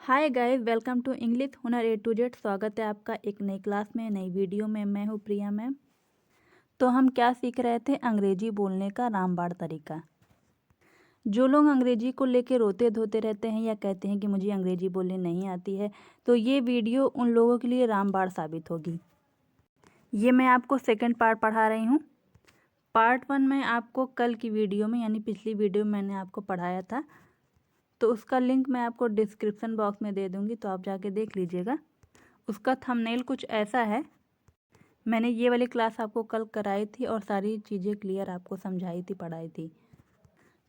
Hi guys, welcome to English Hunar A to Z. स्वागत है आपका एक नई क्लास में, नई वीडियो में। मैं हूँ प्रिया मैम। तो हम क्या सीख रहे थे? अंग्रेजी बोलने का रामबाण तरीका। जो लोग अंग्रेजी को लेके रोते धोते रहते हैं या कहते हैं कि मुझे अंग्रेजी बोलने नहीं आती है, तो ये वीडियो उन लोगों के लिए रामबाण साबित होगी। ये मैं आपको सेकेंड पार्ट पढ़ा रही हूँ। पार्ट 1 में आपको कल की वीडियो में यानी पिछली वीडियो में मैंने आपको पढ़ाया था, तो उसका लिंक मैं आपको डिस्क्रिप्शन बॉक्स में दे दूँगी, तो आप जाके देख लीजिएगा। उसका थंबनेल कुछ ऐसा है। मैंने ये वाली क्लास आपको कल कराई थी और सारी चीज़ें क्लियर आपको समझाई थी, पढ़ाई थी।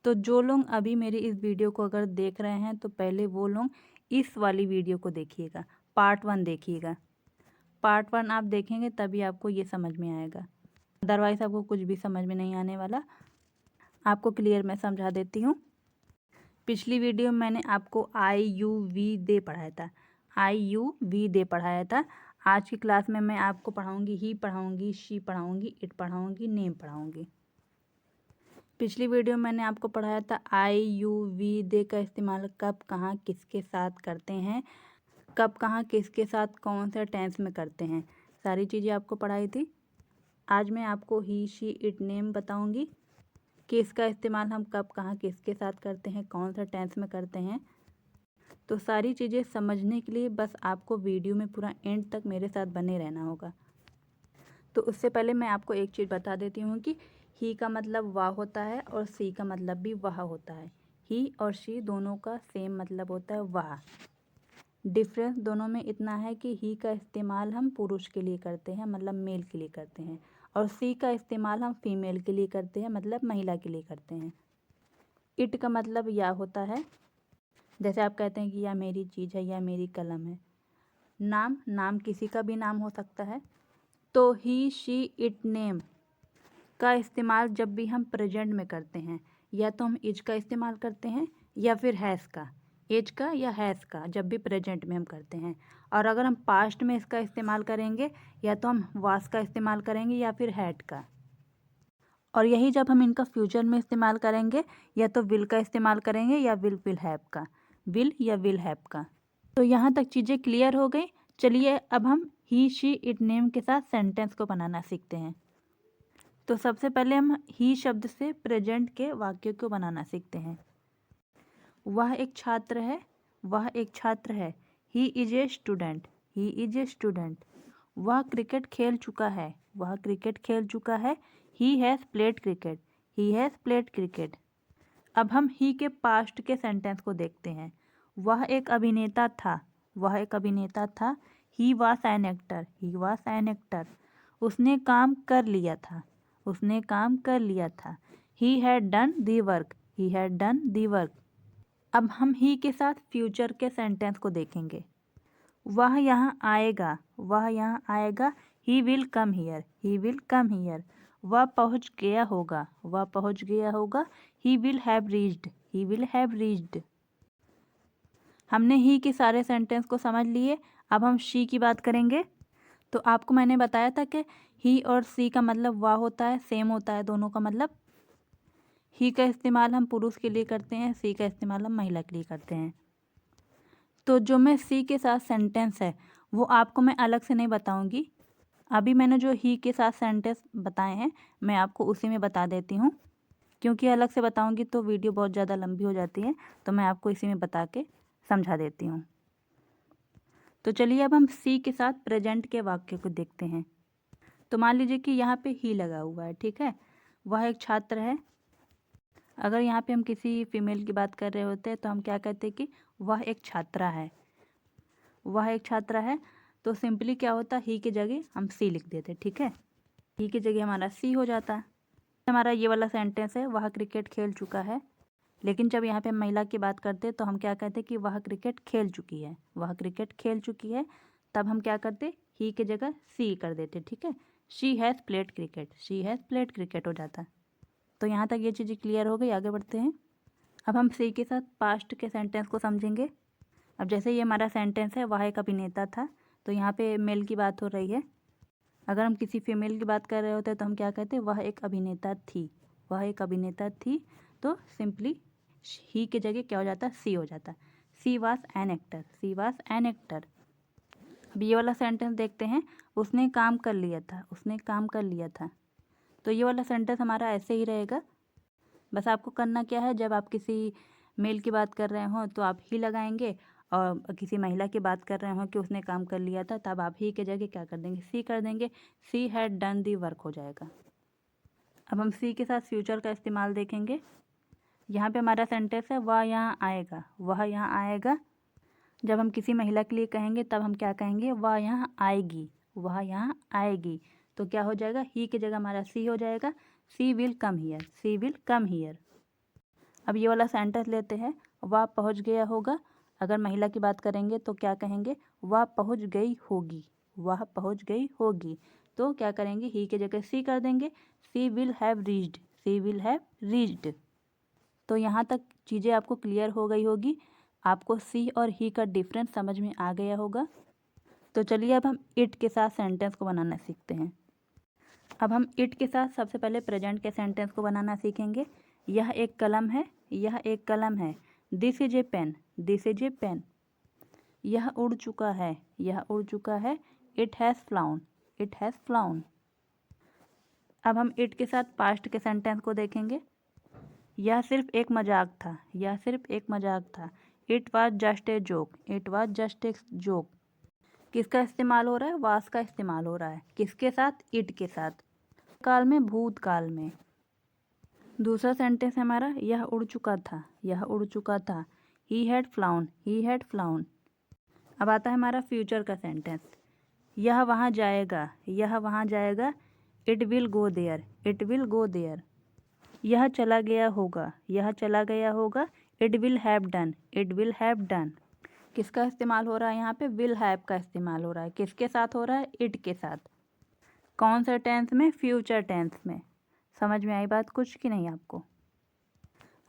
तो जो लोग अभी मेरी इस वीडियो को अगर देख रहे हैं तो पहले वो लोग इस वाली वीडियो को देखिएगा, पार्ट 1 देखिएगा। पार्ट 1 आप देखेंगे तभी आपको ये समझ में आएगा, अदरवाइज़ आपको कुछ भी समझ में नहीं आने वाला। आपको क्लियर मैं समझा देती हूँ। पिछली वीडियो में मैंने आपको IUV पढ़ाया था, IUV पढ़ाया था। आज की क्लास में मैं आपको पढ़ाऊंगी ही पढ़ाऊंगी, शी पढ़ाऊंगी, इट पढ़ाऊंगी, नेम पढ़ाऊंगी। पिछली वीडियो में मैंने आपको पढ़ाया था IUV का इस्तेमाल कब कहाँ किसके साथ करते हैं, कब कहाँ किसके साथ कौन से टेंस में करते हैं, सारी चीज़ें आपको पढ़ाई थी। आज मैं आपको ही शी इट नेम बताऊंगी कि इसका इस्तेमाल हम कब कहाँ किसके साथ करते हैं, कौन सा टेंस में करते हैं। तो सारी चीज़ें समझने के लिए बस आपको वीडियो में पूरा एंड तक मेरे साथ बने रहना होगा। तो उससे पहले मैं आपको एक चीज़ बता देती हूँ कि ही का मतलब वाह होता है और सी का मतलब भी वाह होता है। ही और शी दोनों का सेम मतलब होता है वाह। डिफरेंस दोनों में इतना है कि ही का इस्तेमाल हम पुरुष के लिए करते हैं, मतलब मेल के लिए करते हैं, और सी का इस्तेमाल हम फीमेल के लिए करते हैं, मतलब महिला के लिए करते हैं। इट का मतलब या होता है, जैसे आप कहते हैं कि यह मेरी चीज़ है या मेरी कलम है। नाम किसी का भी नाम हो सकता है। तो ही शी इट नेम का इस्तेमाल जब भी हम प्रेजेंट में करते हैं, या तो हम इज का इस्तेमाल करते हैं या फिर हैज़ का, एज का या हैज़ का, जब भी प्रेजेंट में हम करते हैं। और अगर हम पास्ट में इसका इस्तेमाल करेंगे, या तो हम वास का इस्तेमाल करेंगे या फिर हैड का। और यही जब हम इनका फ्यूचर में इस्तेमाल करेंगे, या तो विल का इस्तेमाल करेंगे या विल हैव का, विल या विल हैव का। तो यहाँ तक चीज़ें क्लियर हो गई। चलिए अब हम ही शी इट नेम के साथ सेंटेंस को बनाना सीखते हैं। तो सबसे पहले हम ही शब्द से प्रेजेंट के वाक्य को बनाना सीखते हैं। वह एक छात्र है, वह एक छात्र है। He is a student, he is a student. वह क्रिकेट खेल चुका है, वह क्रिकेट खेल चुका है। He has played cricket, he has played cricket. अब हम ही के पास्ट के सेंटेंस को देखते हैं। वह एक अभिनेता था, वह एक अभिनेता था। He was an actor, he was an actor. उसने काम कर लिया था, उसने काम कर लिया था। He had done the work, he had done the work. अब हम ही के साथ फ्यूचर के सेंटेंस को देखेंगे। वह यहाँ आएगा, वह यहाँ आएगा। He will come here, he will come here. वह पहुँच गया होगा, वह पहुँच गया होगा। He will have reached, he will have reached. हमने ही के सारे सेंटेंस को समझ लिए। अब हम शी की बात करेंगे। तो आपको मैंने बताया था कि ही और सी का मतलब वाह होता है, सेम होता है दोनों का मतलब। ही का इस्तेमाल हम पुरुष के लिए करते हैं, सी का इस्तेमाल हम महिला के लिए करते हैं। तो जो मैं सी के साथ सेंटेंस है वो आपको मैं अलग से नहीं बताऊंगी। अभी मैंने जो ही के साथ सेंटेंस बताए हैं मैं आपको उसी में बता देती हूँ, क्योंकि अलग से बताऊंगी तो वीडियो बहुत ज़्यादा लंबी हो जाती है, तो मैं आपको इसी में बता के समझा देती हूँ। तो चलिए अब हम सी के साथ प्रेजेंट के वाक्य को देखते हैं। तो मान लीजिए कि यहाँ पे ही लगा हुआ है, ठीक है। वह एक छात्र है। अगर यहाँ पे हम किसी फीमेल की बात कर रहे होते हैं तो हम क्या कहते हैं कि वह एक छात्रा है, वह एक छात्रा है। तो सिंपली क्या होता, ही की जगह हम सी लिख देते, ठीक है। ही की जगह हमारा सी हो जाता। हमारा ये वाला सेंटेंस है, वह क्रिकेट खेल चुका है। लेकिन जब यहाँ पे हम महिला की बात करते हैं तो हम क्या कहते हैं कि वह क्रिकेट खेल चुकी है, वह क्रिकेट खेल चुकी है। तब हम क्या करते, ही की जगह सी कर देते, ठीक है। She has played cricket, she has played cricket हो जाता। तो यहाँ तक ये चीज़ें क्लियर हो गई। आगे बढ़ते हैं। अब हम सी के साथ पास्ट के सेंटेंस को समझेंगे। अब जैसे ये हमारा सेंटेंस है, वह एक अभिनेता था, तो यहाँ पे मेल की बात हो रही है। अगर हम किसी फीमेल की बात कर रहे होते हैं तो हम क्या कहते हैं, वह एक अभिनेता थी, वह एक अभिनेता थी। तो सिंपली ही की जगह क्या हो जाता, सी हो जाता। She was an actor, she was an actor. अब ये वाला सेंटेंस देखते हैं, उसने काम कर लिया था, उसने काम कर लिया था। तो ये वाला सेंटेंस हमारा ऐसे ही रहेगा। बस आपको करना क्या है, जब आप किसी मेल की बात कर रहे हों तो आप ही लगाएंगे, और किसी महिला की बात कर रहे हों कि उसने काम कर लिया था, तब आप ही के जगह क्या कर देंगे, सी कर देंगे। She had done the work हो जाएगा। अब हम सी के साथ फ्यूचर का इस्तेमाल देखेंगे। यहाँ पे हमारा सेंटेंस है वह यहाँ आएगा, वह यहाँ आएगा। जब हम किसी महिला के लिए कहेंगे तब हम क्या कहेंगे, वह यहाँ आएगी, वह यहाँ आएगी। तो क्या हो जाएगा, ही की जगह हमारा सी हो जाएगा। She will come here, she will come here. अब ये वाला सेंटेंस लेते हैं, वह पहुँच गया होगा। अगर महिला की बात करेंगे तो क्या कहेंगे, वह पहुँच गई होगी, वह पहुँच गई होगी। तो क्या करेंगे, ही की जगह सी कर देंगे। She will have reached, she will have reached. तो यहाँ तक चीज़ें आपको क्लियर हो गई होगी, आपको सी और ही का डिफरेंस समझ में आ गया होगा। तो चलिए अब हम इट के साथ सेंटेंस को बनाना सीखते हैं। अब हम इट के साथ सबसे पहले प्रेजेंट के सेंटेंस को बनाना सीखेंगे। यह एक कलम है, यह एक कलम है। This is a pen, this is a pen. यह उड़ चुका है, यह उड़ चुका है। It has flown, it has flown. अब हम इट के साथ पास्ट के सेंटेंस को देखेंगे। यह सिर्फ एक मजाक था, यह सिर्फ एक मजाक था। It was just a joke, it was just a joke. किसका इस्तेमाल हो रहा है, वास का इस्तेमाल हो रहा है। किसके साथ, इट के साथ। काल में, भूतकाल में। दूसरा सेंटेंस है हमारा, यह उड़ चुका था, यह उड़ चुका था। He had flown, he had flown. अब आता है हमारा फ्यूचर का सेंटेंस। यह वहाँ जाएगा, यह वहाँ जाएगा। It will go there, it will go there. यह चला गया होगा, यह चला गया होगा। It will have done, it will have done. किसका इस्तेमाल हो रहा है यहाँ पे, विल हैव का इस्तेमाल हो रहा है। किसके साथ हो रहा है, इट के साथ। कौन से टेंस में, फ्यूचर टेंस में। समझ में आई बात कुछ कि नहीं आपको।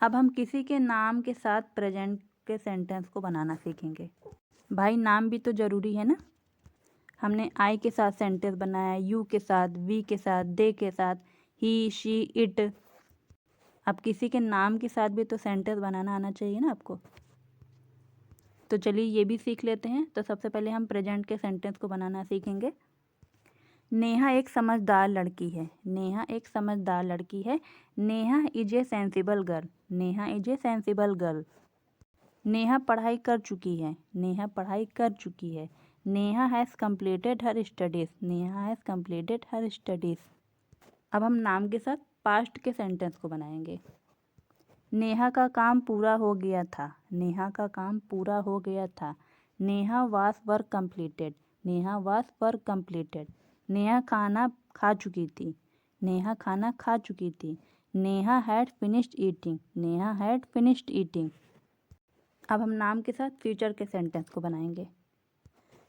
अब हम किसी के नाम के साथ प्रेजेंट के सेंटेंस को बनाना सीखेंगे। भाई नाम भी तो ज़रूरी है ना। हमने आई के साथ सेंटेंस बनाया, यू के साथ, वी के साथ, दे के साथ, ही, शी, इट। अब किसी के नाम के साथ भी तो सेंटेंस बनाना आना चाहिए ना आपको। तो चलिए ये भी सीख लेते हैं। तो सबसे पहले हम प्रेजेंट के सेंटेंस को बनाना सीखेंगे। नेहा एक समझदार लड़की है, नेहा एक समझदार लड़की है। Neha is a sensible girl, Neha is a sensible girl. Neha पढ़ाई कर चुकी है, नेहा पढ़ाई कर चुकी है। Neha has completed her studies, Neha has completed her studies. अब हम नाम के साथ पास्ट के सेंटेंस को बनाएंगे। नेहा का काम पूरा हो गया था, नेहा का काम पूरा हो गया था। Neha was work completed, Neha was work completed. Neha खाना खा चुकी थी, नेहा खाना खा चुकी थी। Neha had finished eating, Neha had finished eating. अब हम नाम के साथ फ्यूचर के सेंटेंस को बनाएंगे।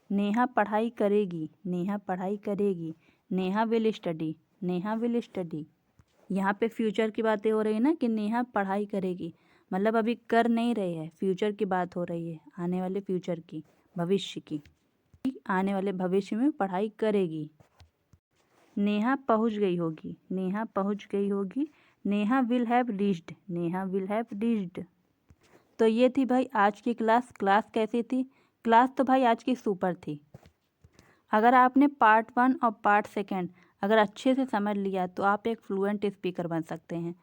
नेहा पढ़ाई करेगी, नेहा पढ़ाई करेगी। Neha will study, Neha will study. यहाँ पे फ्यूचर की बातें हो रही है ना, कि नेहा पढ़ाई करेगी, मतलब अभी कर नहीं रहे हैं, फ्यूचर की बात हो रही है, आने वाले फ्यूचर की, भविष्य की। आने वाले भविष्य में पढ़ाई करेगी। नेहा पहुँच गई होगी, नेहा पहुँच गई होगी। Neha will have reached, Neha will have reached. तो ये थी भाई आज की क्लास। क्लास कैसी थी, क्लास तो भाई आज की सुपर थी। अगर आपने पार्ट 1 और पार्ट 2 अगर अच्छे से समझ लिया तो आप एक फ्लुएंट स्पीकर बन सकते हैं।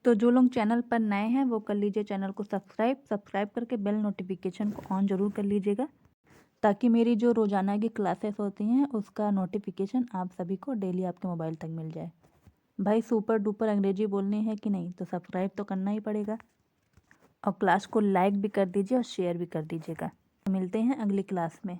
तो जो लोग चैनल पर नए हैं वो कर लीजिए चैनल को सब्सक्राइब करके बेल नोटिफिकेशन को ऑन ज़रूर कर लीजिएगा, ताकि मेरी जो रोज़ाना की क्लासेस होती हैं उसका नोटिफिकेशन आप सभी को डेली आपके मोबाइल तक मिल जाए। भाई सुपर डुपर अंग्रेजी बोलनी है कि नहीं, तो सब्सक्राइब तो करना ही पड़ेगा, और क्लास को लाइक भी कर दीजिए और शेयर भी कर दीजिएगा। मिलते हैं अगली क्लास में।